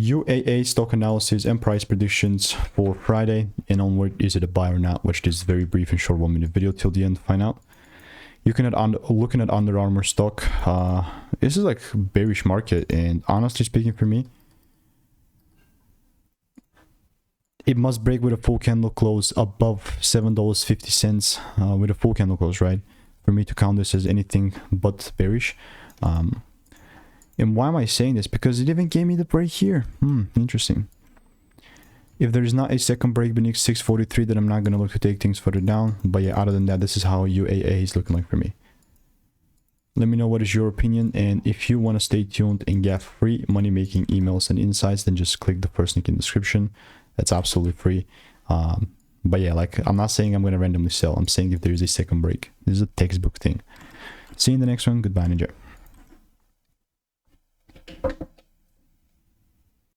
UAA stock analysis and price predictions for Friday and onward. Is it a buy or not? Watch this very brief and short 1 minute video till the end to find out. Looking at Under Armour stock, this is like bearish market, and honestly speaking, for me, it must break with a full candle close above $7.50 with a full candle close, right, for me to count this as anything but bearish. And why am I saying this? Because it even gave me the break here. Interesting. If there is not a second break beneath 643, then I'm not going to look to take things further down. But yeah, other than that, this is how UAA is looking like for me. Let me know what is your opinion, and if you want to stay tuned and get free money making emails and insights, then just click the first link in the description. That's absolutely free. But yeah, like, I'm not saying I'm going to randomly sell. I'm saying if there is a second break. This is a textbook thing. See you in the next one. Goodbye and enjoy.